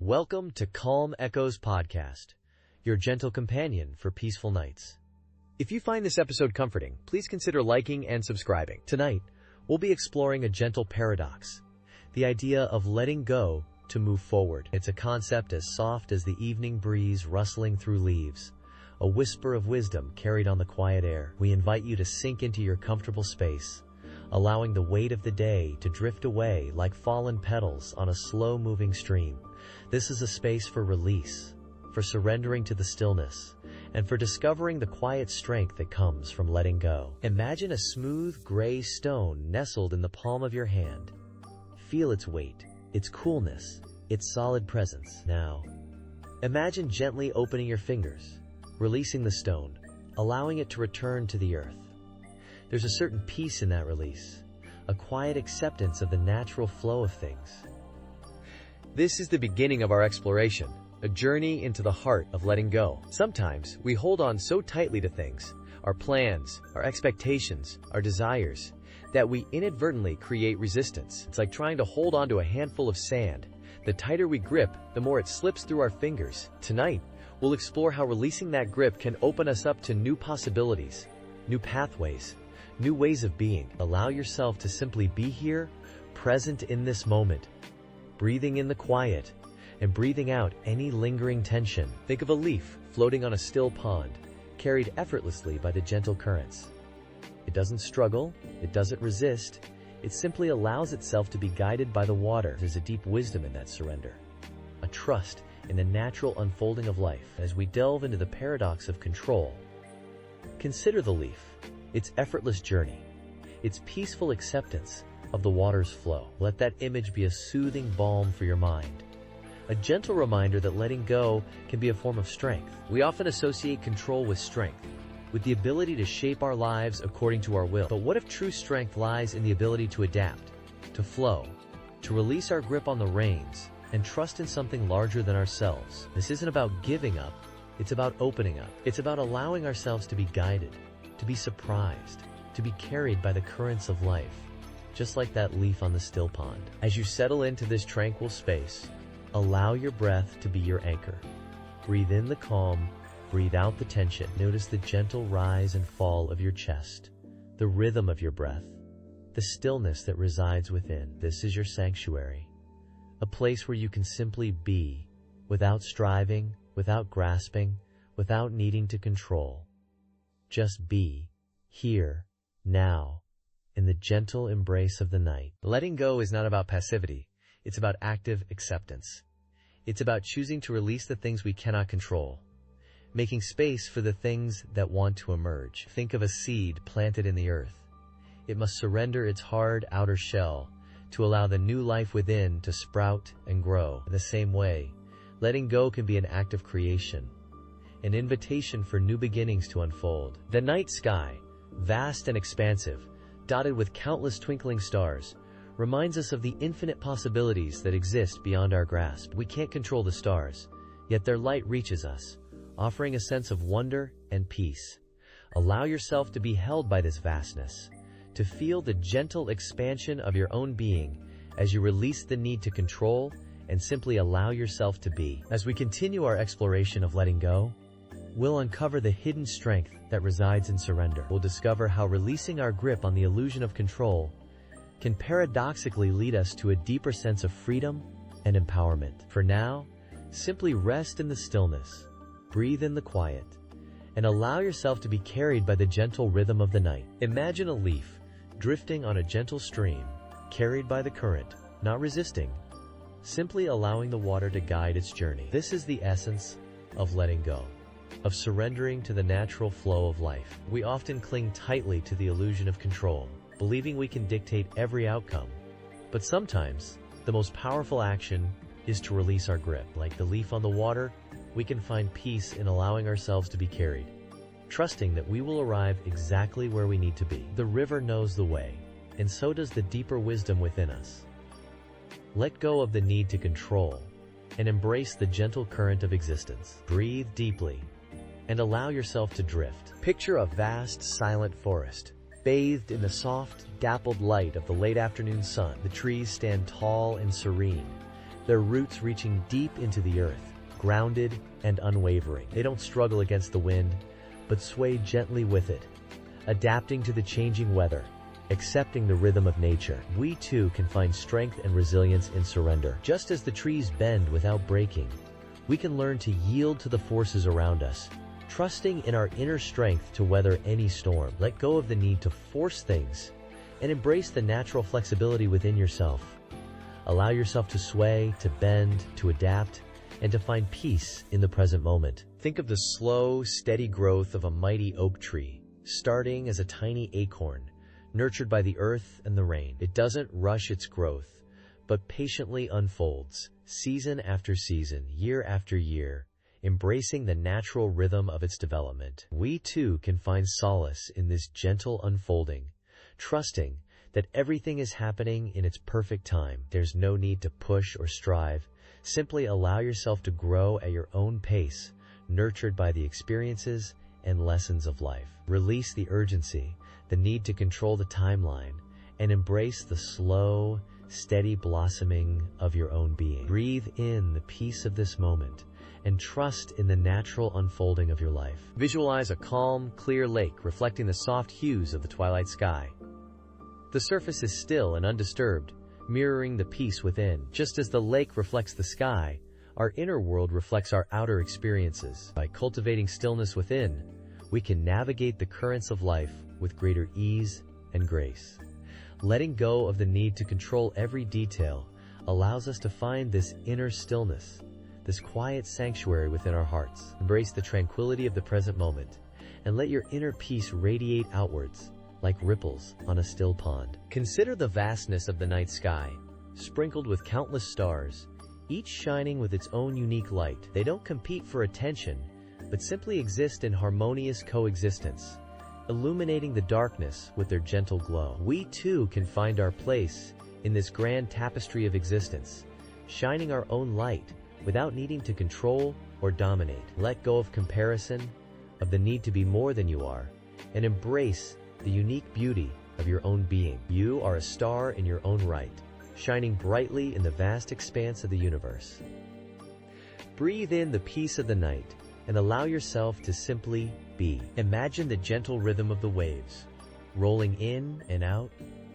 Welcome to Calm Echoes Podcast, your gentle companion for peaceful nights. If you find this episode comforting, please consider liking and subscribing. Tonight, we'll be exploring a gentle paradox, the idea of letting go to move forward. It's a concept as soft as the evening breeze rustling through leaves, a whisper of wisdom carried on the quiet air. We invite you to sink into your comfortable space, allowing the weight of the day to drift away like fallen petals on a slow-moving stream. This is a space for release, for surrendering to the stillness, and for discovering the quiet strength that comes from letting go. Imagine a smooth gray stone nestled in the palm of your hand. Feel its weight, its coolness, its solid presence. Now, imagine gently opening your fingers, releasing the stone, allowing it to return to the earth. There's a certain peace in that release, a quiet acceptance of the natural flow of things. This is the beginning of our exploration, a journey into the heart of letting go. Sometimes we hold on so tightly to things, our plans, our expectations, our desires, that we inadvertently create resistance. It's like trying to hold on to a handful of sand. The tighter we grip, the more it slips through our fingers. Tonight, we'll explore how releasing that grip can open us up to new possibilities, new pathways, new ways of being. Allow yourself to simply be here, present in this moment, breathing in the quiet and breathing out any lingering tension. Think of a leaf floating on a still pond, carried effortlessly by the gentle currents. It doesn't struggle, it doesn't resist, it simply allows itself to be guided by the water. There's a deep wisdom in that surrender, a trust in the natural unfolding of life. As we delve into the paradox of control, consider the leaf, its effortless journey, its peaceful acceptance of the water's flow. Let that image be a soothing balm for your mind, a gentle reminder that letting go can be a form of strength. We often associate control with strength, with the ability to shape our lives according to our will. But what if true strength lies in the ability to adapt, to flow, to release our grip on the reins, and trust in something larger than ourselves? This isn't about giving up, it's about opening up. It's about allowing ourselves to be guided, to be surprised, to be carried by the currents of life, just like that leaf on the still pond. As you settle into this tranquil space, allow your breath to be your anchor. Breathe in the calm, breathe out the tension. Notice the gentle rise and fall of your chest, the rhythm of your breath, the stillness that resides within. This is your sanctuary, a place where you can simply be, without striving, without grasping, without needing to control. Just be, here, now, in the gentle embrace of the night. Letting go is not about passivity. It's about active acceptance. It's about choosing to release the things we cannot control, making space for the things that want to emerge. Think of a seed planted in the earth. It must surrender its hard outer shell to allow the new life within to sprout and grow. In the same way, letting go can be an act of creation, an invitation for new beginnings to unfold. The night sky, vast and expansive, dotted with countless twinkling stars, reminds us of the infinite possibilities that exist beyond our grasp. We can't control the stars, yet their light reaches us, offering a sense of wonder and peace. Allow yourself to be held by this vastness, to feel the gentle expansion of your own being as you release the need to control and simply allow yourself to be. As we continue our exploration of letting go, we'll uncover the hidden strength that resides in surrender. We'll discover how releasing our grip on the illusion of control can paradoxically lead us to a deeper sense of freedom and empowerment. For now, simply rest in the stillness, breathe in the quiet, and allow yourself to be carried by the gentle rhythm of the night. Imagine a leaf drifting on a gentle stream, carried by the current, not resisting, simply allowing the water to guide its journey. This is the essence of letting go, of surrendering to the natural flow of life. We often cling tightly to the illusion of control, believing we can dictate every outcome. But sometimes, the most powerful action is to release our grip. Like the leaf on the water, we can find peace in allowing ourselves to be carried, trusting that we will arrive exactly where we need to be. The river knows the way, and so does the deeper wisdom within us. Let go of the need to control, and embrace the gentle current of existence. Breathe deeply, and allow yourself to drift. Picture a vast, silent forest, bathed in the soft, dappled light of the late afternoon sun. The trees stand tall and serene, their roots reaching deep into the earth, grounded and unwavering. They don't struggle against the wind, but sway gently with it, adapting to the changing weather, accepting the rhythm of nature. We too can find strength and resilience in surrender. Just as the trees bend without breaking, we can learn to yield to the forces around us, trusting in our inner strength to weather any storm. Let go of the need to force things and embrace the natural flexibility within yourself. Allow yourself to sway, to bend, to adapt, and to find peace in the present moment. Think of the slow, steady growth of a mighty oak tree, starting as a tiny acorn, nurtured by the earth and the rain. It doesn't rush its growth, but patiently unfolds, season after season, year after year, embracing the natural rhythm of its development. We too can find solace in this gentle unfolding, trusting that everything is happening in its perfect time. There's no need to push or strive. Simply allow yourself to grow at your own pace, nurtured by the experiences and lessons of life. Release the urgency, the need to control the timeline, and embrace the slow, steady blossoming of your own being. Breathe in the peace of this moment and trust in the natural unfolding of your life. Visualize a calm, clear lake reflecting the soft hues of the twilight sky. The surface is still and undisturbed, mirroring the peace within. Just as the lake reflects the sky, our inner world reflects our outer experiences. By cultivating stillness within, we can navigate the currents of life with greater ease and grace. Letting go of the need to control every detail allows us to find this inner stillness, this quiet sanctuary within our hearts. Embrace the tranquility of the present moment and let your inner peace radiate outwards like ripples on a still pond. Consider the vastness of the night sky, sprinkled with countless stars, each shining with its own unique light. They don't compete for attention, but simply exist in harmonious coexistence, illuminating the darkness with their gentle glow. We too can find our place in this grand tapestry of existence, shining our own light without needing to control or dominate. Let go of comparison, of the need to be more than you are, and embrace the unique beauty of your own being. You are a star in your own right, shining brightly in the vast expanse of the universe. Breathe in the peace of the night and allow yourself to simply be. Imagine the gentle rhythm of the waves, rolling in and out,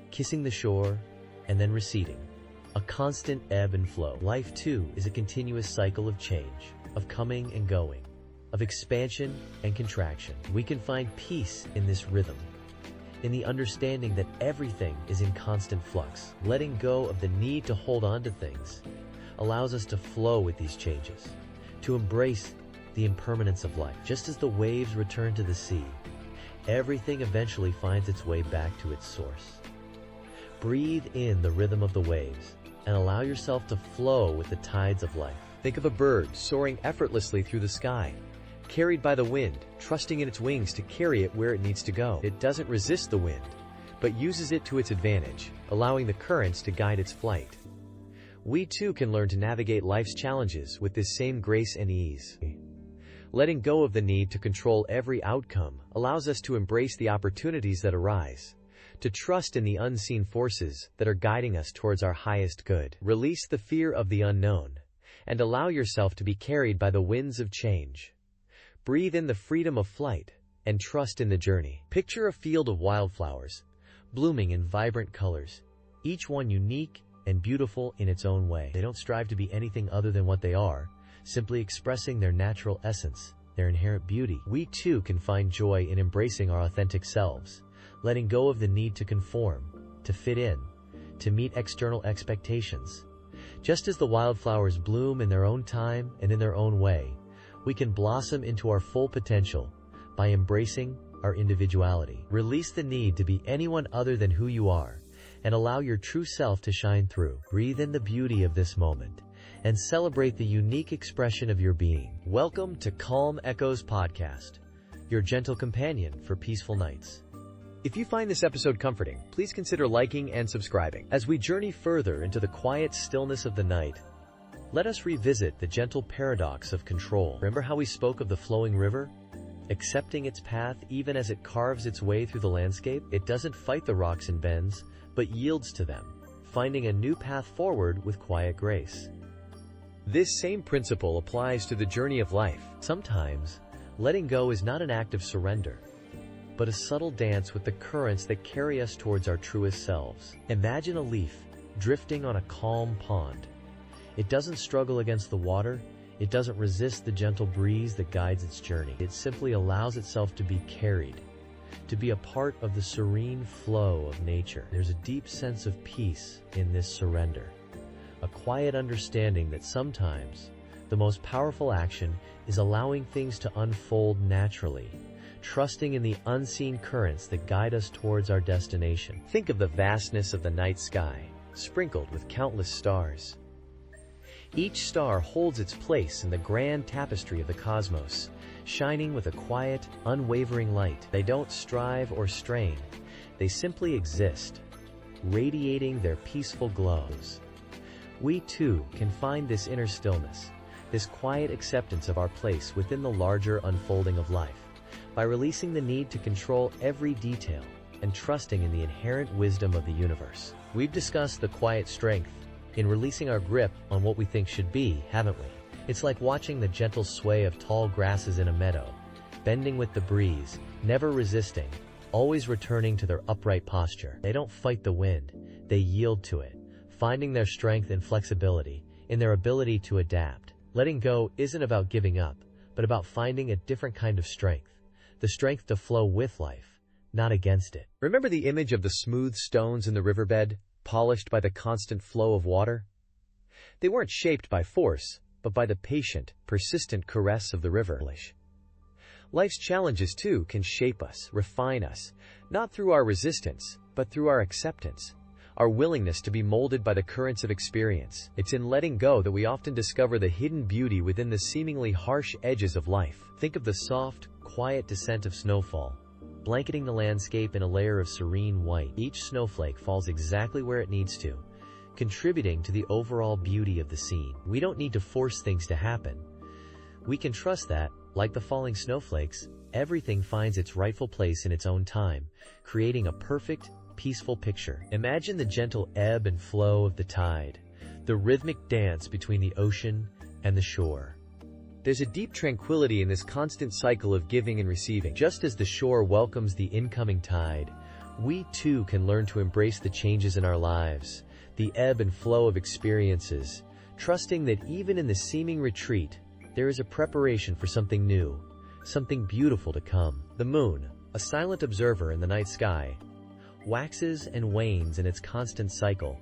kissing the shore, and then receding. A constant ebb and flow. Life too is a continuous cycle of change, of coming and going, of expansion and contraction. We can find peace in this rhythm, in the understanding that everything is in constant flux. Letting go of the need to hold on to things allows us to flow with these changes, to embrace the impermanence of life. Just as the waves return to the sea, everything eventually finds its way back to its source. Breathe in the rhythm of the waves and allow yourself to flow with the tides of life. Think of a bird soaring effortlessly through the sky, carried by the wind, trusting in its wings to carry it where it needs to go. It doesn't resist the wind, but uses it to its advantage, allowing the currents to guide its flight. We too can learn to navigate life's challenges with this same grace and ease. Letting go of the need to control every outcome allows us to embrace the opportunities that arise, to trust in the unseen forces that are guiding us towards our highest good. Release the fear of the unknown and allow yourself to be carried by the winds of change. Breathe in the freedom of flight and trust in the journey. Picture a field of wildflowers, blooming in vibrant colors, each one unique and beautiful in its own way. They don't strive to be anything other than what they are, simply expressing their natural essence, their inherent beauty. We too can find joy in embracing our authentic selves, letting go of the need to conform, to fit in, to meet external expectations. Just as the wildflowers bloom in their own time and in their own way, we can blossom into our full potential by embracing our individuality. Release the need to be anyone other than who you are and allow your true self to shine through. Breathe in the beauty of this moment and celebrate the unique expression of your being. Welcome to Calm Echoes Podcast, your gentle companion for peaceful nights. If you find this episode comforting, please consider liking and subscribing. As we journey further into the quiet stillness of the night, let us revisit the gentle paradox of control. Remember how we spoke of the flowing river? Accepting its path even as it carves its way through the landscape, it doesn't fight the rocks and bends, but yields to them, finding a new path forward with quiet grace. This same principle applies to the journey of life. Sometimes, letting go is not an act of surrender, but a subtle dance with the currents that carry us towards our truest selves. Imagine a leaf drifting on a calm pond. It doesn't struggle against the water. It doesn't resist the gentle breeze that guides its journey. It simply allows itself to be carried, to be a part of the serene flow of nature. There's a deep sense of peace in this surrender, a quiet understanding that sometimes the most powerful action is allowing things to unfold naturally, trusting in the unseen currents that guide us towards our destination. Think of the vastness of the night sky, sprinkled with countless stars. Each star holds its place in the grand tapestry of the cosmos, shining with a quiet, unwavering light. They don't strive or strain. They simply exist, radiating their peaceful glows. We too can find this inner stillness, this quiet acceptance of our place within the larger unfolding of life, by releasing the need to control every detail and trusting in the inherent wisdom of the universe. We've discussed the quiet strength in releasing our grip on what we think should be, haven't we? It's like watching the gentle sway of tall grasses in a meadow, bending with the breeze, never resisting, always returning to their upright posture. They don't fight the wind, they yield to it, finding their strength and flexibility in their ability to adapt. Letting go isn't about giving up, but about finding a different kind of strength, the strength to flow with life, not against it. Remember the image of the smooth stones in the riverbed, polished by the constant flow of water? They weren't shaped by force, but by the patient, persistent caress of the river. Life's challenges, too, can shape us, refine us, not through our resistance, but through our acceptance, our willingness to be molded by the currents of experience. It's in letting go that we often discover the hidden beauty within the seemingly harsh edges of life. Think of the soft, quiet descent of snowfall, blanketing the landscape in a layer of serene white. Each snowflake falls exactly where it needs to, contributing to the overall beauty of the scene. We don't need to force things to happen. We can trust that, like the falling snowflakes, everything finds its rightful place in its own time, creating a perfect, peaceful picture. Imagine the gentle ebb and flow of the tide, the rhythmic dance between the ocean and the shore. There's a deep tranquility in this constant cycle of giving and receiving. Just as the shore welcomes the incoming tide, we too can learn to embrace the changes in our lives, the ebb and flow of experiences, trusting that even in the seeming retreat, there is a preparation for something new, something beautiful to come. The moon, a silent observer in the night sky, waxes and wanes in its constant cycle.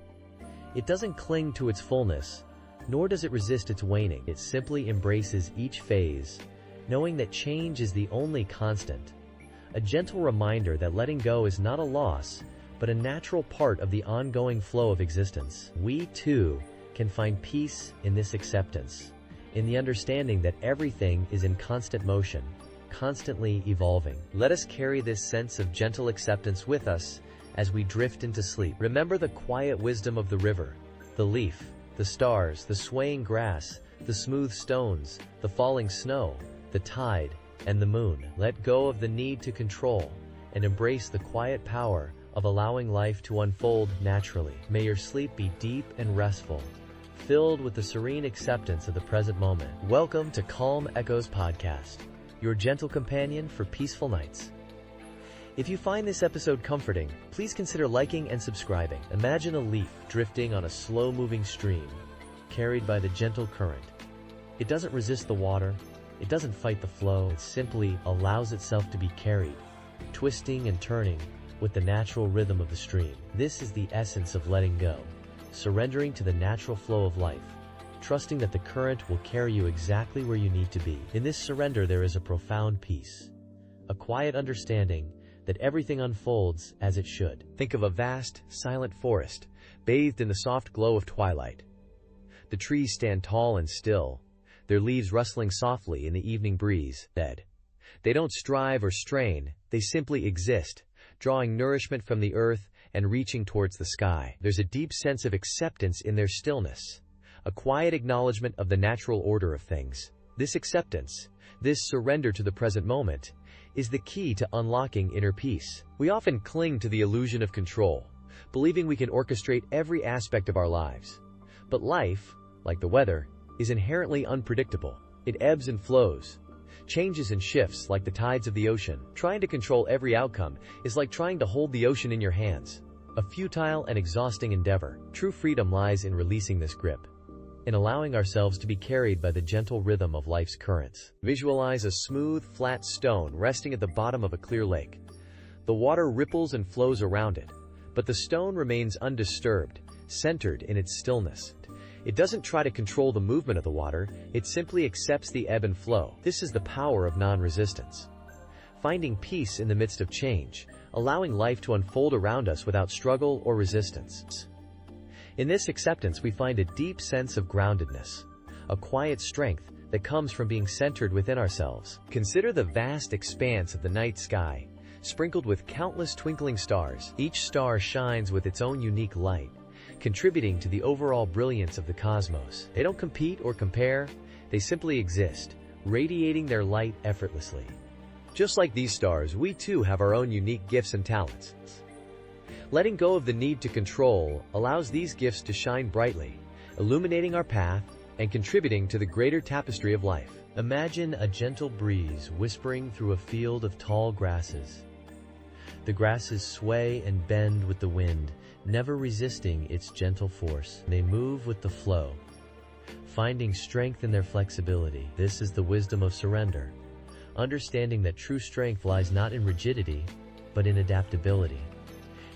It doesn't cling to its fullness, nor does it resist its waning. It simply embraces each phase, knowing that change is the only constant. A gentle reminder that letting go is not a loss, but a natural part of the ongoing flow of existence. We, too, can find peace in this acceptance, in the understanding that everything is in constant motion, constantly evolving. Let us carry this sense of gentle acceptance with us as we drift into sleep. Remember the quiet wisdom of the river, the leaf, the stars, the swaying grass, the smooth stones, the falling snow, the tide, and the moon. Let go of the need to control and embrace the quiet power of allowing life to unfold naturally. May your sleep be deep and restful, filled with the serene acceptance of the present moment. Welcome to Calm Echoes Podcast, your gentle companion for peaceful nights. If you find this episode comforting, please consider liking and subscribing. Imagine a leaf drifting on a slow-moving stream, carried by the gentle current. It doesn't resist the water. It doesn't fight the flow. It simply allows itself to be carried, twisting and turning with the natural rhythm of the stream. This is the essence of letting go, surrendering to the natural flow of life, trusting that the current will carry you exactly where you need to be. In this surrender, there is a profound peace, a quiet understanding that everything unfolds as it should. Think of a vast, silent forest, bathed in the soft glow of twilight. The trees stand tall and still, their leaves rustling softly in the evening breeze. They don't strive or strain, they simply exist, drawing nourishment from the earth and reaching towards the sky. There's a deep sense of acceptance in their stillness, a quiet acknowledgement of the natural order of things. This acceptance, this surrender to the present moment, is the key to unlocking inner peace. We often cling to the illusion of control, believing we can orchestrate every aspect of our lives. But life, like the weather, is inherently unpredictable. It ebbs and flows, changes and shifts like the tides of the ocean. Trying to control every outcome is like trying to hold the ocean in your hands. A futile and exhausting endeavor. True freedom lies in releasing this grip, in allowing ourselves to be carried by the gentle rhythm of life's currents. Visualize a smooth, flat stone resting at the bottom of a clear lake. The water ripples and flows around it, but the stone remains undisturbed, centered in its stillness. It doesn't try to control the movement of the water, it simply accepts the ebb and flow. This is the power of non-resistance. Finding peace in the midst of change, allowing life to unfold around us without struggle or resistance. In this acceptance, we find a deep sense of groundedness, a quiet strength that comes from being centered within ourselves. Consider the vast expanse of the night sky, sprinkled with countless twinkling stars. Each star shines with its own unique light, contributing to the overall brilliance of the cosmos. They don't compete or compare, they simply exist, radiating their light effortlessly. Just like these stars, we too have our own unique gifts and talents. Letting go of the need to control allows these gifts to shine brightly, illuminating our path and contributing to the greater tapestry of life. Imagine a gentle breeze whispering through a field of tall grasses. The grasses sway and bend with the wind, never resisting its gentle force. They move with the flow, finding strength in their flexibility. This is the wisdom of surrender, understanding that true strength lies not in rigidity, but in adaptability,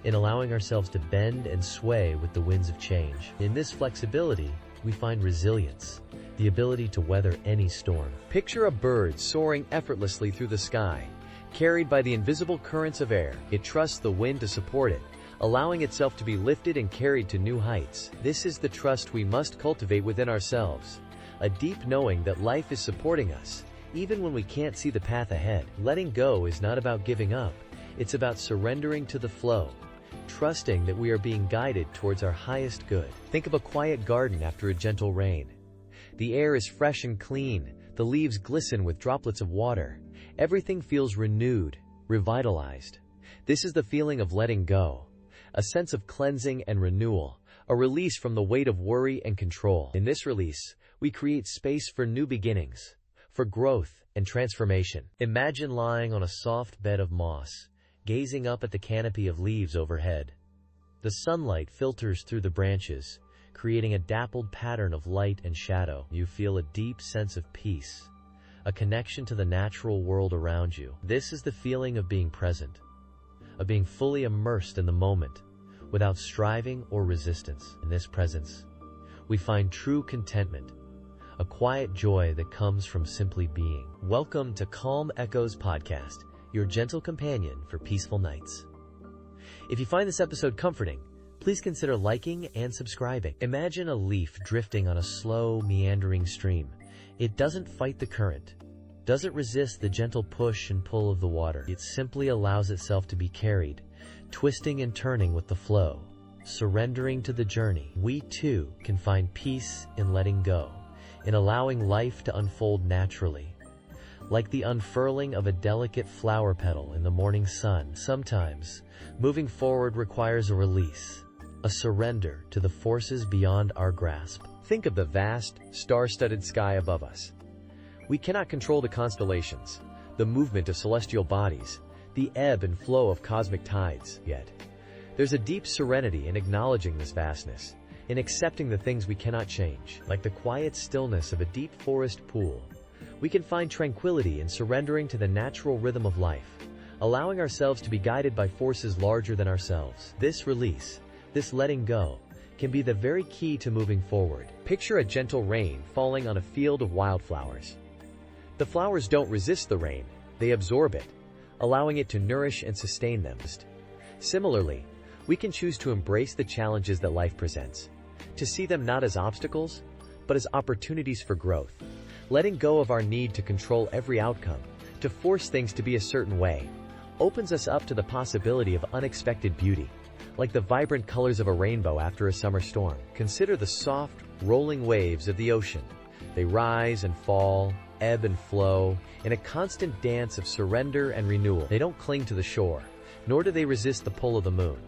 in allowing ourselves to bend and sway with the winds of change. In this flexibility, we find resilience, the ability to weather any storm. Picture a bird soaring effortlessly through the sky, carried by the invisible currents of air. It trusts the wind to support it, allowing itself to be lifted and carried to new heights. This is the trust we must cultivate within ourselves, a deep knowing that life is supporting us, even when we can't see the path ahead. Letting go is not about giving up, it's about surrendering to the flow, trusting that we are being guided towards our highest good. Think of a quiet garden after a gentle rain. The air is fresh and clean, the leaves glisten with droplets of water. Everything feels renewed, revitalized. This is the feeling of letting go, a sense of cleansing and renewal, a release from the weight of worry and control. In this release, we create space for new beginnings, for growth and transformation. Imagine lying on a soft bed of moss, gazing up at the canopy of leaves overhead. The sunlight filters through the branches, creating a dappled pattern of light and shadow. You feel a deep sense of peace, a connection to the natural world around you. This is the feeling of being present, of being fully immersed in the moment, without striving or resistance. In this presence, we find true contentment, a quiet joy that comes from simply being. Welcome to Calm Echoes Podcast, your gentle companion for peaceful nights. If you find this episode comforting, please consider liking and subscribing. Imagine a leaf drifting on a slow, meandering stream. It doesn't fight the current, doesn't resist the gentle push and pull of the water. It simply allows itself to be carried, twisting and turning with the flow, surrendering to the journey. We too can find peace in letting go, in allowing life to unfold naturally, like the unfurling of a delicate flower petal in the morning sun. Sometimes, moving forward requires a release, a surrender to the forces beyond our grasp. Think of the vast, star-studded sky above us. We cannot control the constellations, the movement of celestial bodies, the ebb and flow of cosmic tides. Yet, there's a deep serenity in acknowledging this vastness, in accepting the things we cannot change. Like the quiet stillness of a deep forest pool, we can find tranquility in surrendering to the natural rhythm of life, allowing ourselves to be guided by forces larger than ourselves. This release, this letting go, can be the very key to moving forward. Picture a gentle rain falling on a field of wildflowers. The flowers don't resist the rain, they absorb it, allowing it to nourish and sustain them. Similarly, we can choose to embrace the challenges that life presents, to see them not as obstacles, but as opportunities for growth. Letting go of our need to control every outcome, to force things to be a certain way, opens us up to the possibility of unexpected beauty, like the vibrant colors of a rainbow after a summer storm. Consider the soft, rolling waves of the ocean. They rise and fall, ebb and flow, in a constant dance of surrender and renewal. They don't cling to the shore, nor do they resist the pull of the moon.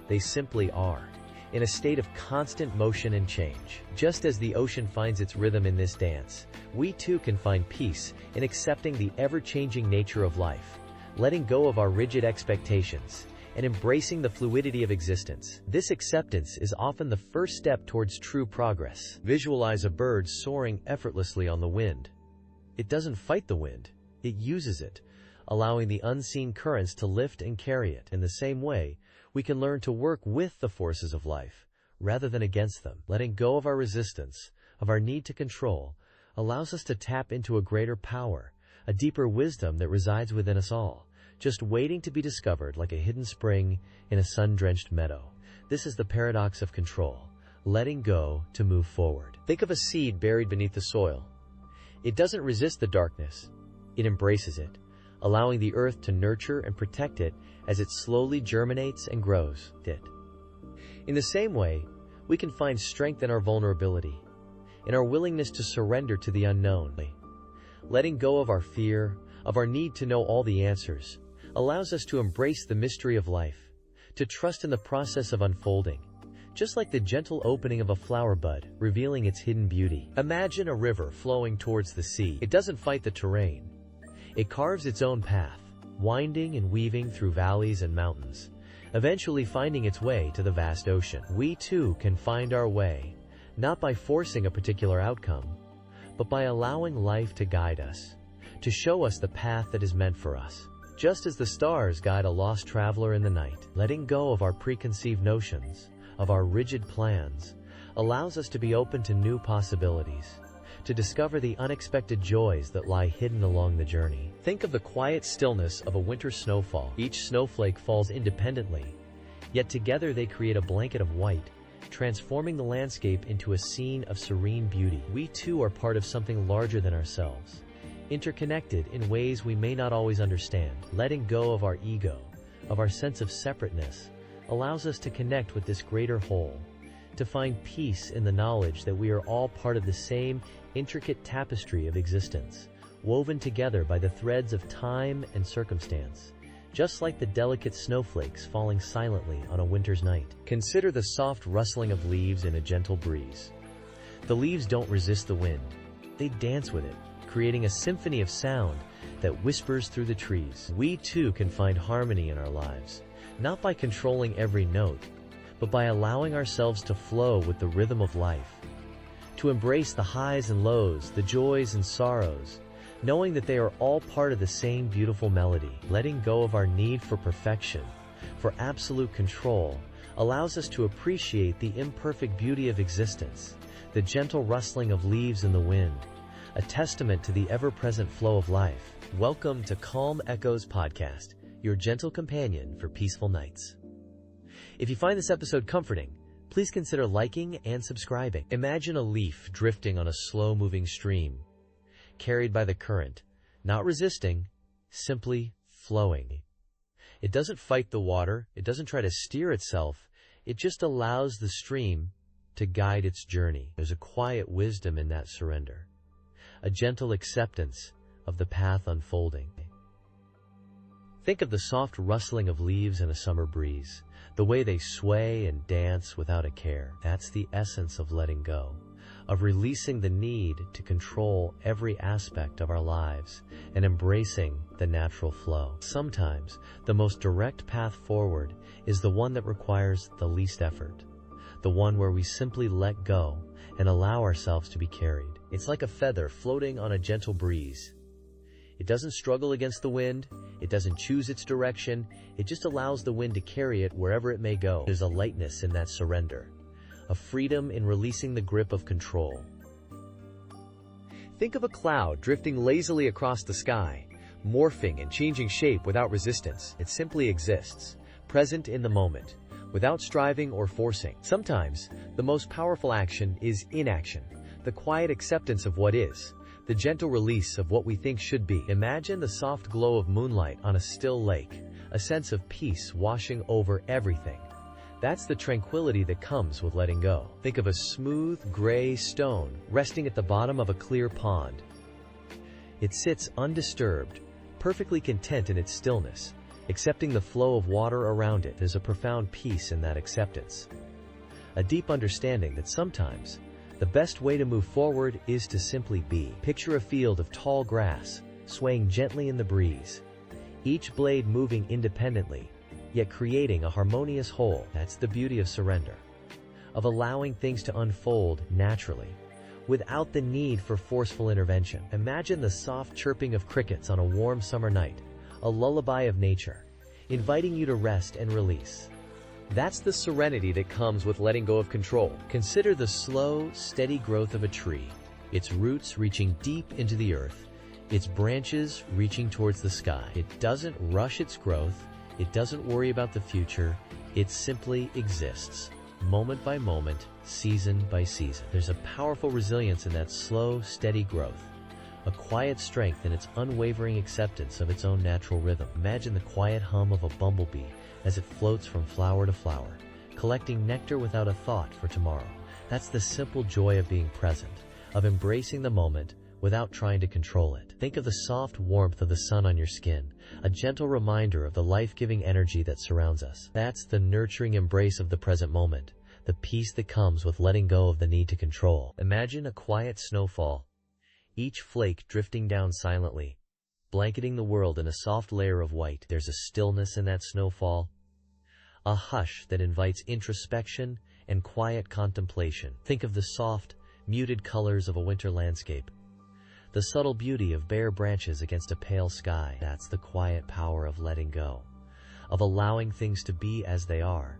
They simply are, in a state of constant motion and change. Just as the ocean finds its rhythm in this dance, we too can find peace in accepting the ever-changing nature of life, letting go of our rigid expectations, and embracing the fluidity of existence. This acceptance is often the first step towards true progress. Visualize a bird soaring effortlessly on the wind. It doesn't fight the wind, it uses it, allowing the unseen currents to lift and carry it. In the same way, we can learn to work with the forces of life, rather than against them. Letting go of our resistance, of our need to control, allows us to tap into a greater power, a deeper wisdom that resides within us all, just waiting to be discovered like a hidden spring in a sun-drenched meadow. This is the paradox of control, letting go to move forward. Think of a seed buried beneath the soil. It doesn't resist the darkness, it embraces it, allowing the earth to nurture and protect it as it slowly germinates and grows. In the same way, we can find strength in our vulnerability, in our willingness to surrender to the unknown. Letting go of our fear, of our need to know all the answers, allows us to embrace the mystery of life, to trust in the process of unfolding, just like the gentle opening of a flower bud, revealing its hidden beauty. Imagine a river flowing towards the sea. It doesn't fight the terrain. It carves its own path, winding and weaving through valleys and mountains, eventually finding its way to the vast ocean. We too can find our way, not by forcing a particular outcome, but by allowing life to guide us, to show us the path that is meant for us. Just as the stars guide a lost traveler in the night, letting go of our preconceived notions, of our rigid plans, allows us to be open to new possibilities, to discover the unexpected joys that lie hidden along the journey. Think of the quiet stillness of a winter snowfall. Each snowflake falls independently, yet together they create a blanket of white, transforming the landscape into a scene of serene beauty. We too are part of something larger than ourselves, interconnected in ways we may not always understand. Letting go of our ego, of our sense of separateness, allows us to connect with this greater whole, to find peace in the knowledge that we are all part of the same intricate tapestry of existence, woven together by the threads of time and circumstance, just like the delicate snowflakes falling silently on a winter's night. Consider the soft rustling of leaves in a gentle breeze. The leaves don't resist the wind, they dance with it, creating a symphony of sound that whispers through the trees. We too can find harmony in our lives, not by controlling every note, but by allowing ourselves to flow with the rhythm of life, to embrace the highs and lows, the joys and sorrows, knowing that they are all part of the same beautiful melody. Letting go of our need for perfection, for absolute control, allows us to appreciate the imperfect beauty of existence, the gentle rustling of leaves in the wind, a testament to the ever-present flow of life. Welcome to Calm Echoes Podcast, your gentle companion for peaceful nights. If you find this episode comforting, please consider liking and subscribing. Imagine a leaf drifting on a slow-moving stream, carried by the current, not resisting, simply flowing. It doesn't fight the water, it doesn't try to steer itself, it just allows the stream to guide its journey. There's a quiet wisdom in that surrender, a gentle acceptance of the path unfolding. Think of the soft rustling of leaves in a summer breeze, the way they sway and dance without a care. That's the essence of letting go, of releasing the need to control every aspect of our lives and embracing the natural flow. Sometimes, the most direct path forward is the one that requires the least effort, the one where we simply let go and allow ourselves to be carried. It's like a feather floating on a gentle breeze. It doesn't struggle against the wind, it doesn't choose its direction, it just allows the wind to carry it wherever it may go. There's a lightness in that surrender, a freedom in releasing the grip of control. Think of a cloud drifting lazily across the sky, morphing and changing shape without resistance. It simply exists, present in the moment, without striving or forcing. Sometimes, the most powerful action is inaction, the quiet acceptance of what is, the gentle release of what we think should be. Imagine the soft glow of moonlight on a still lake, a sense of peace washing over everything. That's the tranquility that comes with letting go. Think of a smooth, gray stone resting at the bottom of a clear pond. It sits undisturbed, perfectly content in its stillness, accepting the flow of water around it. There's a profound peace in that acceptance. a deep understanding that sometimes the best way to move forward is to simply be. Picture a field of tall grass, swaying gently in the breeze, each blade moving independently, yet creating a harmonious whole. That's the beauty of surrender, of allowing things to unfold naturally, without the need for forceful intervention. Imagine the soft chirping of crickets on a warm summer night, a lullaby of nature, inviting you to rest and release. That's the serenity that comes with letting go of control. Consider the slow, steady growth of a tree, its roots reaching deep into the earth, its branches reaching towards the sky. It doesn't rush its growth, it doesn't worry about the future, it simply exists, moment by moment, season by season. There's a powerful resilience in that slow, steady growth, a quiet strength in its unwavering acceptance of its own natural rhythm. Imagine the quiet hum of a bumblebee as it floats from flower to flower, collecting nectar without a thought for tomorrow. That's the simple joy of being present, of embracing the moment without trying to control it. Think of the soft warmth of the sun on your skin, a gentle reminder of the life-giving energy that surrounds us. That's the nurturing embrace of the present moment, the peace that comes with letting go of the need to control. Imagine a quiet snowfall, each flake drifting down silently, blanketing the world in a soft layer of white. There's a stillness in that snowfall, a hush that invites introspection and quiet contemplation. Think of the soft, muted colors of a winter landscape, the subtle beauty of bare branches against a pale sky. That's the quiet power of letting go, of allowing things to be as they are,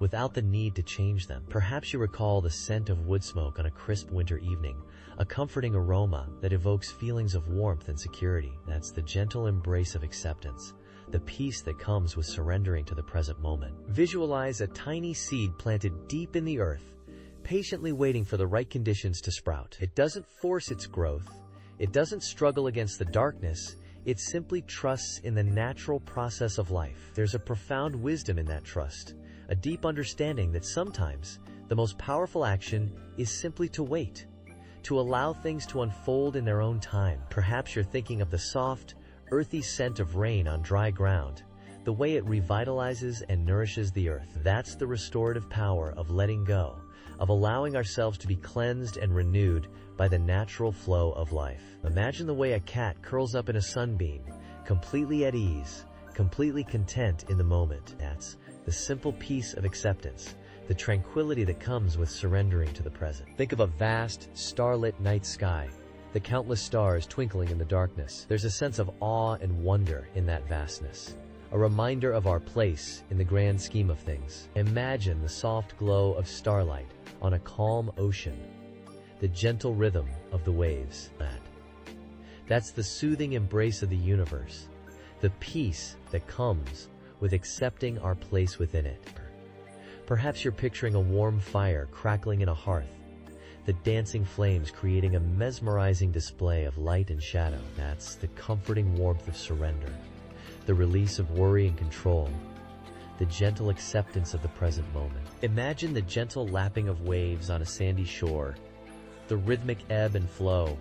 without the need to change them. Perhaps you recall the scent of wood smoke on a crisp winter evening, a comforting aroma that evokes feelings of warmth and security. That's the gentle embrace of acceptance, the peace that comes with surrendering to the present moment. Visualize a tiny seed planted deep in the earth, patiently waiting for the right conditions to sprout. It doesn't force its growth, it doesn't struggle against the darkness, it simply trusts in the natural process of life. There's a profound wisdom in that trust, a deep understanding that sometimes the most powerful action is simply to wait, to allow things to unfold in their own time. Perhaps you're thinking of the soft, earthy scent of rain on dry ground, the way it revitalizes and nourishes the earth. That's the restorative power of letting go, of allowing ourselves to be cleansed and renewed by the natural flow of life. Imagine the way a cat curls up in a sunbeam, completely at ease, completely content in the moment. That's the simple peace of acceptance, the tranquility that comes with surrendering to the present. Think of a vast, starlit night sky, the countless stars twinkling in the darkness. There's a sense of awe and wonder in that vastness, a reminder of our place in the grand scheme of things. Imagine the soft glow of starlight on a calm ocean, the gentle rhythm of the waves. That's the soothing embrace of the universe, the peace that comes with accepting our place within it. Perhaps you're picturing a warm fire crackling in a hearth, the dancing flames creating a mesmerizing display of light and shadow. That's the comforting warmth of surrender, the release of worry and control, the gentle acceptance of the present moment. Imagine the gentle lapping of waves on a sandy shore, the rhythmic ebb and flow,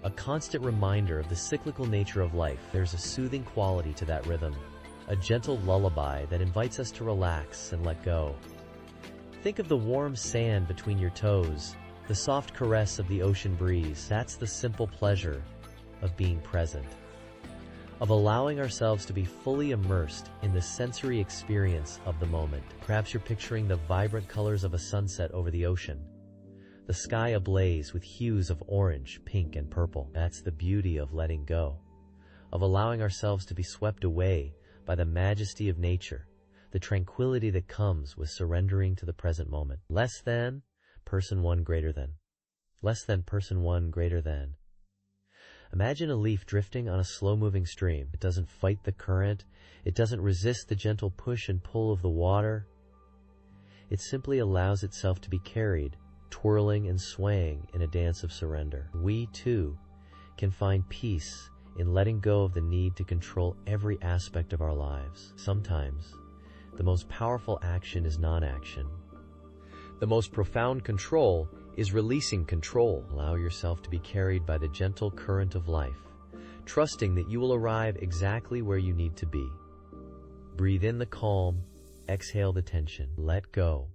a constant reminder of the cyclical nature of life. There's a soothing quality to that rhythm, a gentle lullaby that invites us to relax and let go. Think of the warm sand between your toes, the soft caress of the ocean breeze. That's the simple pleasure of being present, of allowing ourselves to be fully immersed in the sensory experience of the moment. Perhaps you're picturing the vibrant colors of a sunset over the ocean, the sky ablaze with hues of orange, pink, and purple. That's the beauty of letting go, of allowing ourselves to be swept away by the majesty of nature, the tranquility that comes with surrendering to the present moment. Less than, person one greater than. Less than, person one greater than. Imagine a leaf drifting on a slow-moving stream. It doesn't fight the current. It doesn't resist the gentle push and pull of the water. It simply allows itself to be carried, twirling and swaying in a dance of surrender. We, too, can find peace in letting go of the need to control every aspect of our lives. Sometimes, the most powerful action is non-action. The most profound control is releasing control. Allow yourself to be carried by the gentle current of life, trusting that you will arrive exactly where you need to be. Breathe in the calm, exhale the tension, let go,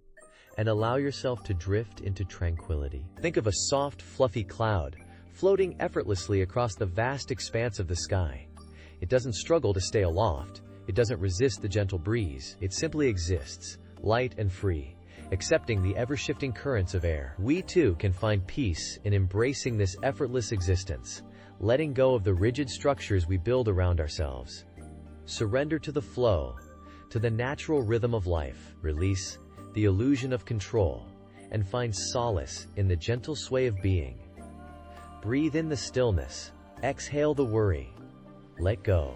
and allow yourself to drift into tranquility. Think of a soft, fluffy cloud floating effortlessly across the vast expanse of the sky. It doesn't struggle to stay aloft. It doesn't resist the gentle breeze. It simply exists, light and free, accepting the ever-shifting currents of air. We too can find peace in embracing this effortless existence, letting go of the rigid structures we build around ourselves. Surrender to the flow, to the natural rhythm of life. Release the illusion of control, and find solace in the gentle sway of being. Breathe in the stillness, exhale the worry, let go,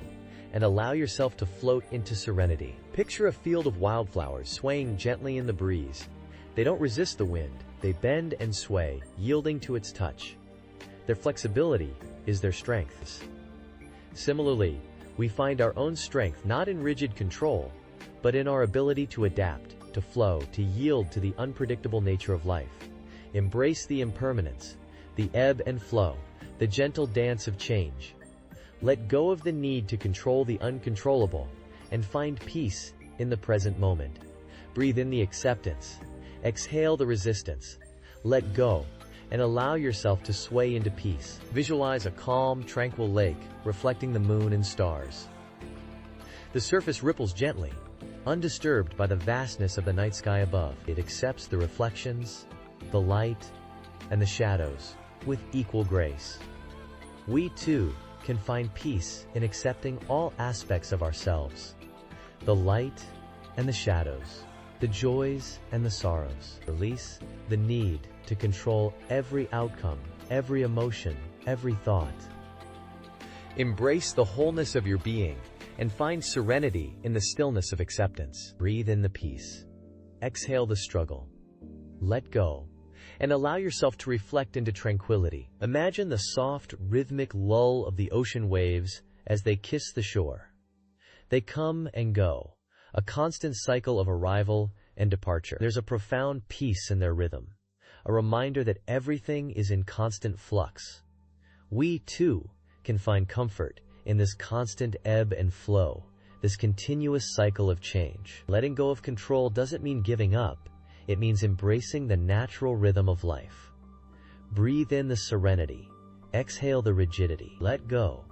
and allow yourself to float into serenity. Picture a field of wildflowers swaying gently in the breeze. They don't resist the wind, they bend and sway, yielding to its touch. Their flexibility is their strength. Similarly, we find our own strength not in rigid control, but in our ability to adapt, to flow, to yield to the unpredictable nature of life. Embrace the impermanence, the ebb and flow, the gentle dance of change. Let go of the need to control the uncontrollable and find peace in the present moment. Breathe in the acceptance, exhale the resistance, let go, and allow yourself to sway into peace. Visualize a calm, tranquil lake reflecting the moon and stars. The surface ripples gently, undisturbed by the vastness of the night sky above. It accepts the reflections, the light, and the shadows with equal grace. We too can find peace in accepting all aspects of ourselves, the light and the shadows, the joys and the sorrows. Release the need to control every outcome, every emotion, every thought. Embrace the wholeness of your being and find serenity in the stillness of acceptance. Breathe in the peace. Exhale the struggle. Let go, and allow yourself to reflect into tranquility. Imagine the soft, rhythmic lull of the ocean waves as they kiss the shore. They come and go, a constant cycle of arrival and departure. There's a profound peace in their rhythm, a reminder that everything is in constant flux. We, too, can find comfort in this constant ebb and flow, this continuous cycle of change. Letting go of control doesn't mean giving up. It means embracing the natural rhythm of life. Breathe in the serenity, exhale the rigidity, let go,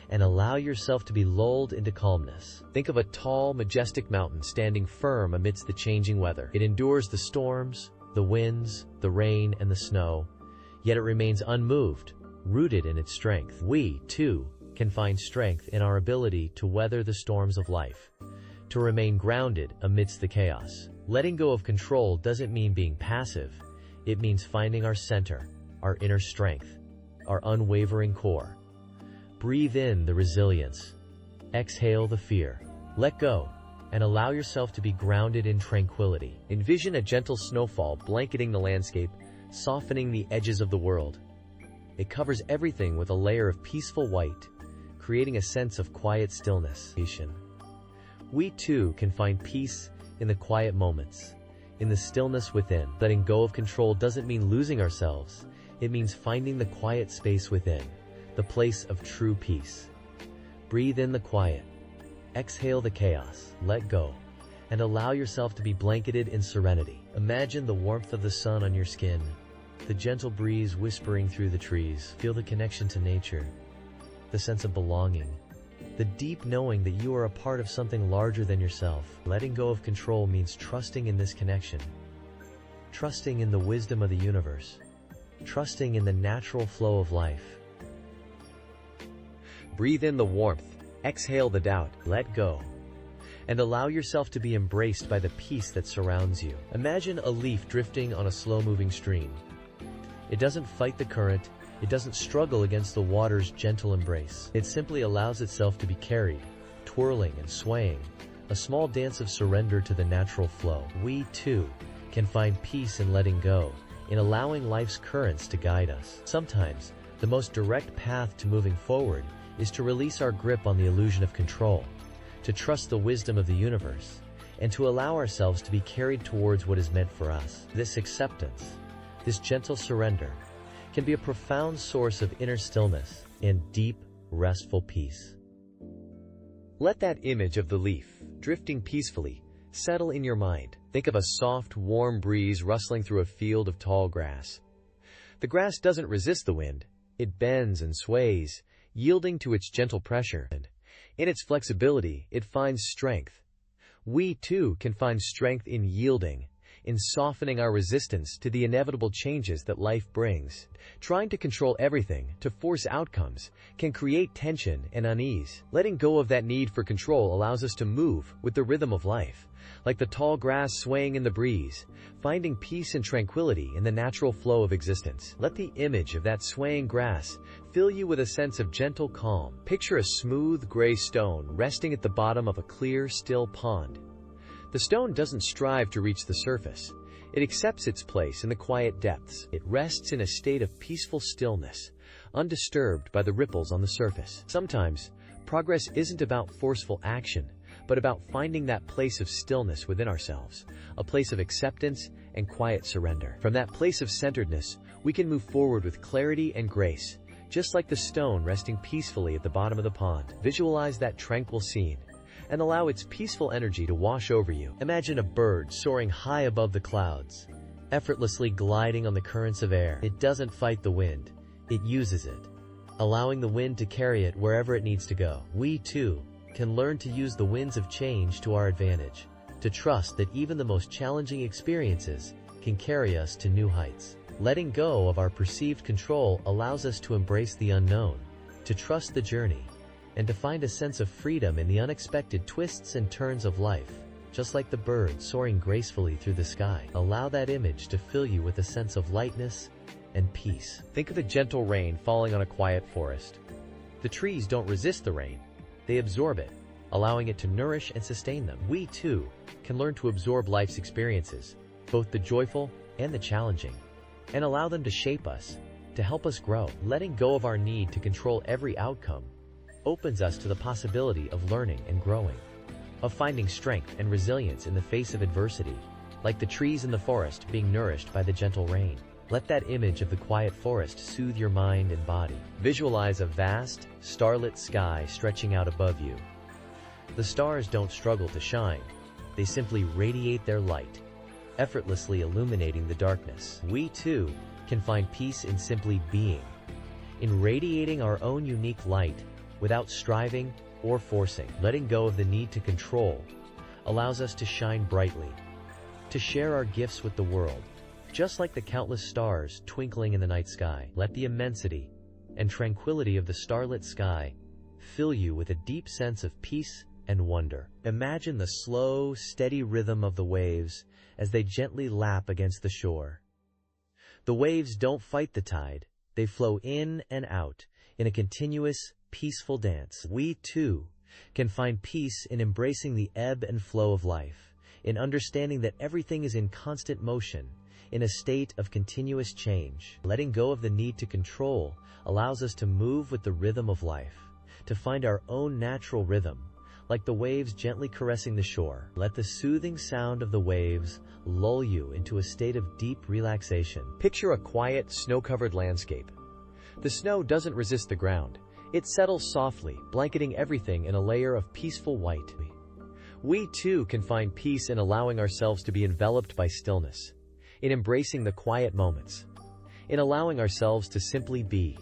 and allow yourself to be lulled into calmness. Think of a tall, majestic mountain standing firm amidst the changing weather. It endures the storms, the winds, the rain, and the snow, yet it remains unmoved, rooted in its strength. We, too, can find strength in our ability to weather the storms of life, to remain grounded amidst the chaos. Letting go of control doesn't mean being passive. It means finding our center, our inner strength, our unwavering core. Breathe in the resilience. Exhale the fear. Let go, and allow yourself to be grounded in tranquility. Envision a gentle snowfall blanketing the landscape, softening the edges of the world. It covers everything with a layer of peaceful white, creating a sense of quiet stillness. We too can find peace in the quiet moments, in the stillness within. Letting go of control doesn't mean losing ourselves. It means finding the quiet space within, the place of true peace. Breathe in the quiet, exhale the chaos, let go, and allow yourself to be blanketed in serenity. Imagine the warmth of the sun on your skin, the gentle breeze whispering through the trees. Feel the connection to nature, the sense of belonging, the deep knowing that you are a part of something larger than yourself. Letting go of control means trusting in this connection, trusting in the wisdom of the universe, trusting in the natural flow of life. Breathe in the warmth, exhale the doubt, let go, and allow yourself to be embraced by the peace that surrounds you. Imagine a leaf drifting on a slow-moving stream. It doesn't fight the current. It doesn't struggle against the water's gentle embrace. It simply allows itself to be carried, twirling and swaying, a small dance of surrender to the natural flow. We, too, can find peace in letting go, in allowing life's currents to guide us. Sometimes, the most direct path to moving forward is to release our grip on the illusion of control, to trust the wisdom of the universe, and to allow ourselves to be carried towards what is meant for us. This acceptance, this gentle surrender, can be a profound source of inner stillness and deep, restful peace. Let that image of the leaf, drifting peacefully, settle in your mind. Think of a soft, warm breeze rustling through a field of tall grass. The grass doesn't resist the wind. It bends and sways, yielding to its gentle pressure. And in its flexibility, it finds strength. We, too, can find strength in yielding, in softening our resistance to the inevitable changes that life brings. Trying to control everything, to force outcomes, can create tension and unease. Letting go of that need for control allows us to move with the rhythm of life, like the tall grass swaying in the breeze, finding peace and tranquility in the natural flow of existence. Let the image of that swaying grass fill you with a sense of gentle calm. Picture a smooth gray stone resting at the bottom of a clear, still pond. The stone doesn't strive to reach the surface. It accepts its place in the quiet depths. It rests in a state of peaceful stillness, undisturbed by the ripples on the surface. Sometimes, progress isn't about forceful action, but about finding that place of stillness within ourselves, a place of acceptance and quiet surrender. From that place of centeredness, we can move forward with clarity and grace, just like the stone resting peacefully at the bottom of the pond. Visualize that tranquil scene, and allow its peaceful energy to wash over you. Imagine a bird soaring high above the clouds, effortlessly gliding on the currents of air. It doesn't fight the wind, it uses it, allowing the wind to carry it wherever it needs to go. We, too, can learn to use the winds of change to our advantage, to trust that even the most challenging experiences can carry us to new heights. Letting go of our perceived control allows us to embrace the unknown, to trust the journey, and to find a sense of freedom in the unexpected twists and turns of life. Just like the bird soaring gracefully through the sky, allow that image to fill you with a sense of lightness and peace. Think of the gentle rain falling on a quiet forest. The trees don't resist the rain. They absorb it, allowing it to nourish and sustain them. We, too, can learn to absorb life's experiences, both the joyful and the challenging, and allow them to shape us, to help us grow. Letting go of our need to control every outcome opens us to the possibility of learning and growing, of finding strength and resilience in the face of adversity, like the trees in the forest being nourished by the gentle rain. Let that image of the quiet forest soothe your mind and body. Visualize a vast, starlit sky stretching out above you. The stars don't struggle to shine. They simply radiate their light, effortlessly illuminating the darkness. We, too, can find peace in simply being, in radiating our own unique light without striving or forcing. Letting go of the need to control allows us to shine brightly, to share our gifts with the world, just like the countless stars twinkling in the night sky. Let the immensity and tranquility of the starlit sky fill you with a deep sense of peace and wonder. Imagine the slow, steady rhythm of the waves as they gently lap against the shore. The waves don't fight the tide. They flow in and out in a continuous, peaceful dance. We, too, can find peace in embracing the ebb and flow of life, in understanding that everything is in constant motion, in a state of continuous change. Letting go of the need to control allows us to move with the rhythm of life, to find our own natural rhythm, like the waves gently caressing the shore. Let the soothing sound of the waves lull you into a state of deep relaxation. Picture a quiet, snow-covered landscape. The snow doesn't resist the ground. It settles softly, blanketing everything in a layer of peaceful white. We, too, can find peace in allowing ourselves to be enveloped by stillness, in embracing the quiet moments, in allowing ourselves to simply be.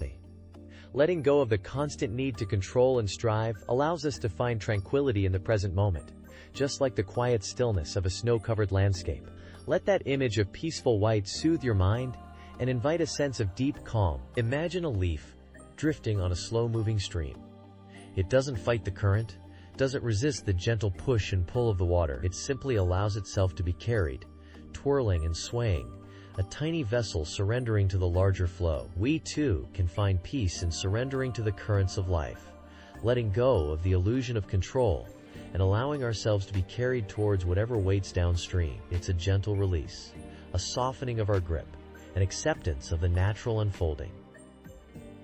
Letting go of the constant need to control and strive allows us to find tranquility in the present moment, just like the quiet stillness of a snow-covered landscape. Let that image of peaceful white soothe your mind and invite a sense of deep calm. Imagine a leaf drifting on a slow-moving stream. It doesn't fight the current, doesn't resist the gentle push and pull of the water. It simply allows itself to be carried, twirling and swaying, a tiny vessel surrendering to the larger flow. We, too, can find peace in surrendering to the currents of life, letting go of the illusion of control, and allowing ourselves to be carried towards whatever waits downstream. It's a gentle release, a softening of our grip, an acceptance of the natural unfolding.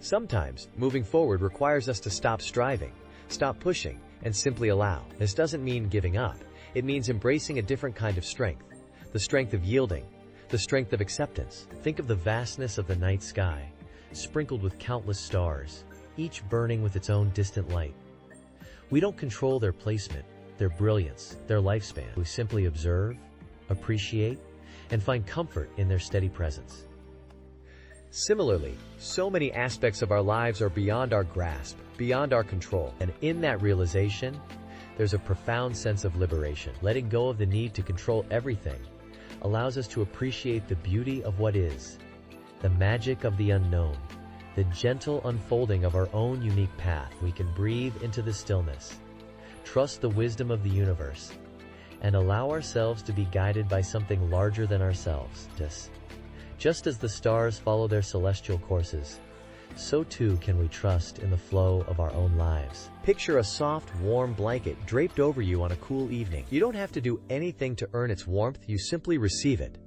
Sometimes, moving forward requires us to stop striving, stop pushing, and simply allow. This doesn't mean giving up. It means embracing a different kind of strength, the strength of yielding, the strength of acceptance. Think of the vastness of the night sky, sprinkled with countless stars, each burning with its own distant light. We don't control their placement, their brilliance, their lifespan. We simply observe, appreciate, and find comfort in their steady presence. Similarly, so many aspects of our lives are beyond our grasp, beyond our control, and in that realization, there's a profound sense of liberation. Letting go of the need to control everything allows us to appreciate the beauty of what is, the magic of the unknown, the gentle unfolding of our own unique path. We can breathe into the stillness, trust the wisdom of the universe, and allow ourselves to be guided by something larger than ourselves. Just as the stars follow their celestial courses, so too can we trust in the flow of our own lives. Picture a soft, warm blanket draped over you on a cool evening. You don't have to do anything to earn its warmth, you simply receive it,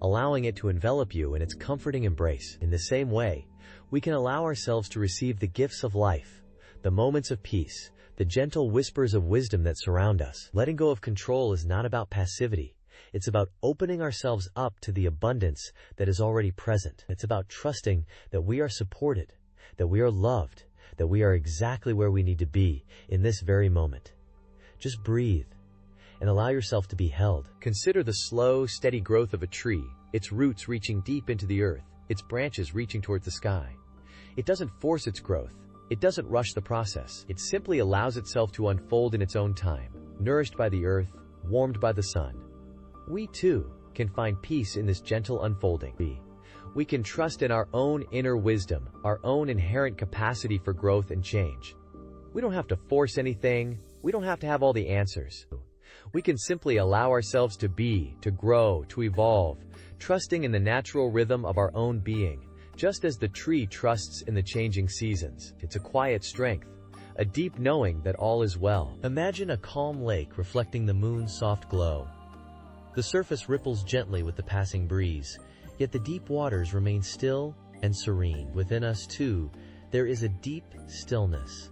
allowing it to envelop you in its comforting embrace. In the same way, we can allow ourselves to receive the gifts of life, the moments of peace, the gentle whispers of wisdom that surround us. Letting go of control is not about passivity. It's about opening ourselves up to the abundance that is already present. It's about trusting that we are supported, that we are loved, that we are exactly where we need to be in this very moment. Just breathe and allow yourself to be held. Consider the slow, steady growth of a tree, its roots reaching deep into the earth, its branches reaching towards the sky. It doesn't force its growth. It doesn't rush the process. It simply allows itself to unfold in its own time, nourished by the earth, warmed by the sun. We too can find peace in this gentle unfolding. We can trust in our own inner wisdom, our own inherent capacity for growth and change. We don't have to force anything. We don't have to have all the answers. We can simply allow ourselves to be, to grow, to evolve, trusting in the natural rhythm of our own being, just as the tree trusts in the changing seasons. It's a quiet strength, a deep knowing that all is well. Imagine a calm lake reflecting the moon's soft glow. The surface ripples gently with the passing breeze, yet the deep waters remain still and serene. Within us, too, there is a deep stillness,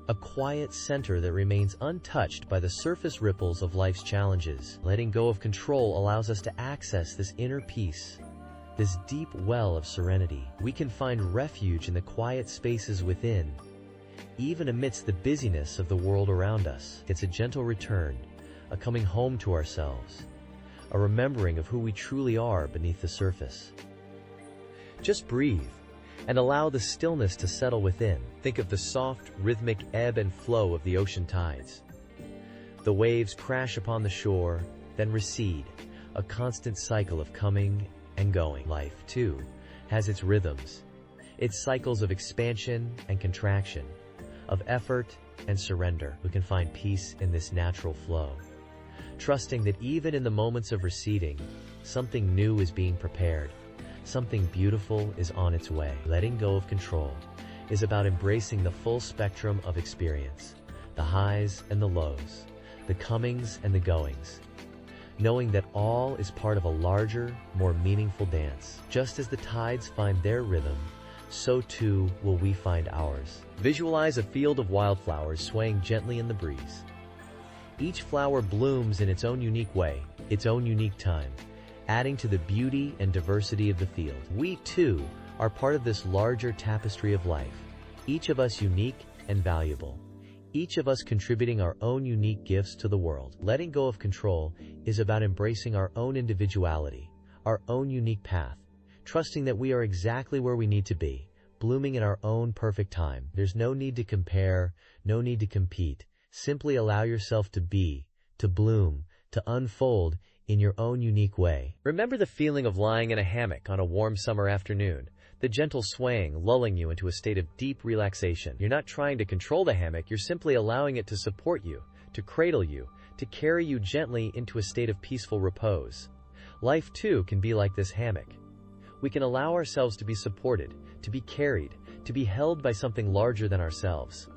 a quiet center that remains untouched by the surface ripples of life's challenges. Letting go of control allows us to access this inner peace, this deep well of serenity. We can find refuge in the quiet spaces within, even amidst the busyness of the world around us. It's a gentle return, a coming home to ourselves, a remembering of who we truly are beneath the surface. Just breathe and allow the stillness to settle within. Think of the soft, rhythmic ebb and flow of the ocean tides. The waves crash upon the shore, then recede, a constant cycle of coming and going. Life, too, has its rhythms, its cycles of expansion and contraction, of effort and surrender. We can find peace in this natural flow, trusting that even in the moments of receding, something new is being prepared, something beautiful is on its way. Letting go of control is about embracing the full spectrum of experience, the highs and the lows, the comings and the goings, knowing that all is part of a larger, more meaningful dance. Just as the tides find their rhythm, so too will we find ours. Visualize a field of wildflowers swaying gently in the breeze. Each flower blooms in its own unique way, its own unique time, adding to the beauty and diversity of the field. We, too, are part of this larger tapestry of life, each of us unique and valuable, each of us contributing our own unique gifts to the world. Letting go of control is about embracing our own individuality, our own unique path, trusting that we are exactly where we need to be, blooming in our own perfect time. There's no need to compare, no need to compete. Simply allow yourself to be, to bloom, to unfold in your own unique way. Remember the feeling of lying in a hammock on a warm summer afternoon, the gentle swaying lulling you into a state of deep relaxation. You're not trying to control the hammock, you're simply allowing it to support you, to cradle you, to carry you gently into a state of peaceful repose. Life, too, can be like this hammock. We can allow ourselves to be supported, to be carried, to be held by something larger than ourselves.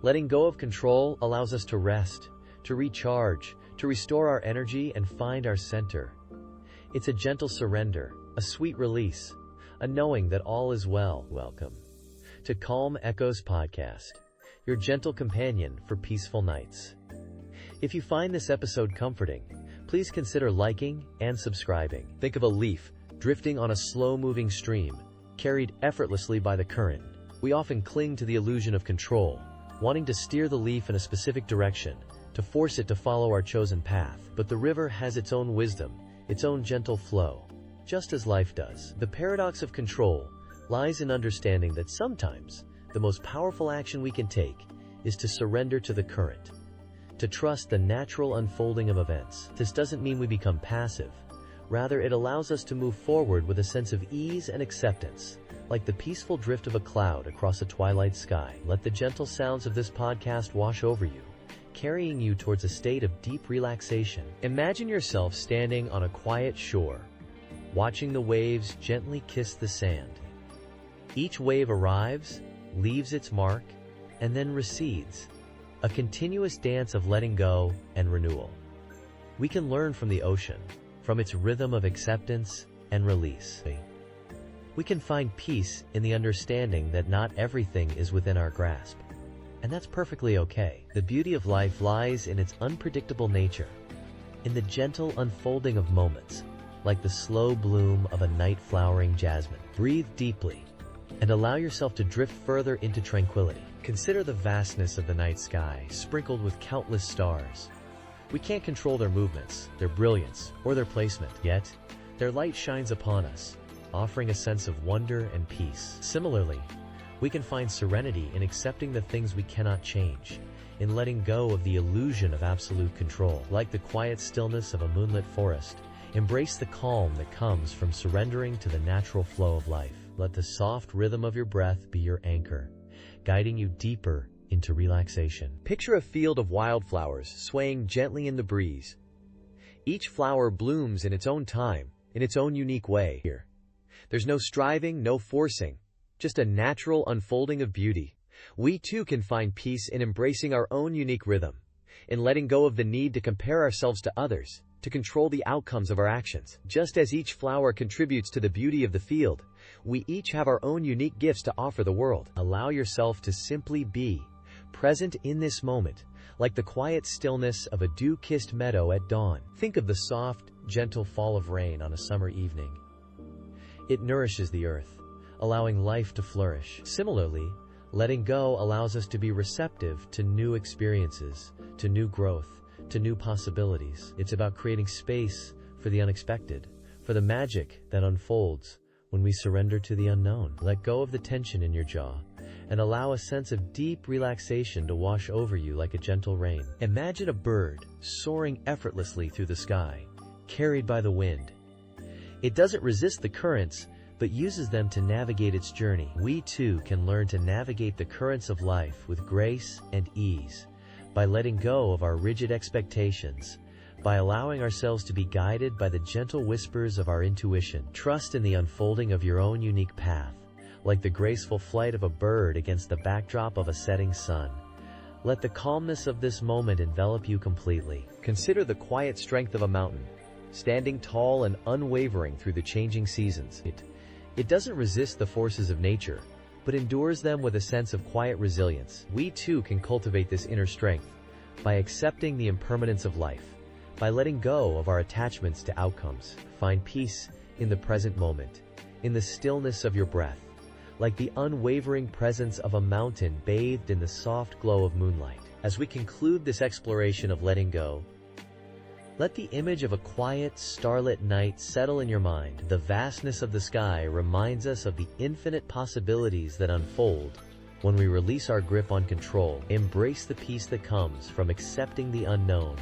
Letting go of control allows us to rest, to recharge, to restore our energy and find our center. It's a gentle surrender, a sweet release, a knowing that all is well. Welcome to Calm Echoes Podcast, your gentle companion for peaceful nights. If you find this episode comforting, please consider liking and subscribing. Think of a leaf drifting on a slow-moving stream, carried effortlessly by the current. We often cling to the illusion of control, wanting to steer the leaf in a specific direction, to force it to follow our chosen path. But the river has its own wisdom, its own gentle flow, just as life does. The paradox of control lies in understanding that sometimes the most powerful action we can take is to surrender to the current, to trust the natural unfolding of events. This doesn't mean we become passive. Rather, it allows us to move forward with a sense of ease and acceptance, like the peaceful drift of a cloud across a twilight sky. Let the gentle sounds of this podcast wash over you, carrying you towards a state of deep relaxation. Imagine yourself standing on a quiet shore, watching the waves gently kiss the sand. Each wave arrives, leaves its mark, and then recedes, a continuous dance of letting go and renewal. We can learn from the ocean, from its rhythm of acceptance and release. We can find peace in the understanding that not everything is within our grasp, and that's perfectly okay. The beauty of life lies in its unpredictable nature, in the gentle unfolding of moments, like the slow bloom of a night-flowering jasmine. Breathe deeply and allow yourself to drift further into tranquility. Consider the vastness of the night sky, sprinkled with countless stars. We can't control their movements, their brilliance, or their placement, yet their light shines upon us, offering a sense of wonder and peace. Similarly, we can find serenity in accepting the things we cannot change, in letting go of the illusion of absolute control. Like the quiet stillness of a moonlit forest, embrace the calm that comes from surrendering to the natural flow of life. Let the soft rhythm of your breath be your anchor, guiding you deeper into relaxation. Picture a field of wildflowers swaying gently in the breeze. Each flower blooms in its own time, in its own unique way. Here, there's no striving, no forcing, just a natural unfolding of beauty. We too can find peace in embracing our own unique rhythm, in letting go of the need to compare ourselves to others, to control the outcomes of our actions. Just as each flower contributes to the beauty of the field, we each have our own unique gifts to offer the world. Allow yourself to simply be present in this moment, like the quiet stillness of a dew-kissed meadow at dawn. Think of the soft, gentle fall of rain on a summer evening. It nourishes the earth, allowing life to flourish. Similarly, letting go allows us to be receptive to new experiences, to new growth, to new possibilities. It's about creating space for the unexpected, for the magic that unfolds when we surrender to the unknown. Let go of the tension in your jaw and allow a sense of deep relaxation to wash over you like a gentle rain. Imagine a bird soaring effortlessly through the sky, carried by the wind. It doesn't resist the currents, but uses them to navigate its journey. We too can learn to navigate the currents of life with grace and ease, by letting go of our rigid expectations, by allowing ourselves to be guided by the gentle whispers of our intuition. Trust in the unfolding of your own unique path, like the graceful flight of a bird against the backdrop of a setting sun. Let the calmness of this moment envelop you completely. Consider the quiet strength of a mountain, standing tall and unwavering through the changing seasons. It doesn't resist the forces of nature, but endures them with a sense of quiet resilience. We too can cultivate this inner strength by accepting the impermanence of life, by letting go of our attachments to outcomes. Find peace in the present moment, in the stillness of your breath, like the unwavering presence of a mountain bathed in the soft glow of moonlight. As we conclude this exploration of letting go, let the image of a quiet, starlit night settle in your mind. The vastness of the sky reminds us of the infinite possibilities that unfold when we release our grip on control. Embrace the peace that comes from accepting the unknown,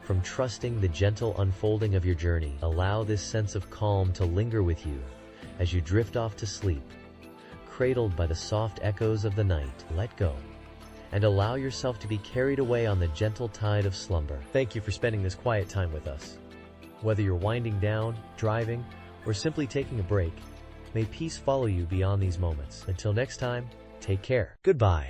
from trusting the gentle unfolding of your journey. Allow this sense of calm to linger with you as you drift off to sleep, cradled by the soft echoes of the night. Let go and allow yourself to be carried away on the gentle tide of slumber. Thank you for spending this quiet time with us. Whether you're winding down, driving, or simply taking a break, may peace follow you beyond these moments. Until next time, take care. Goodbye.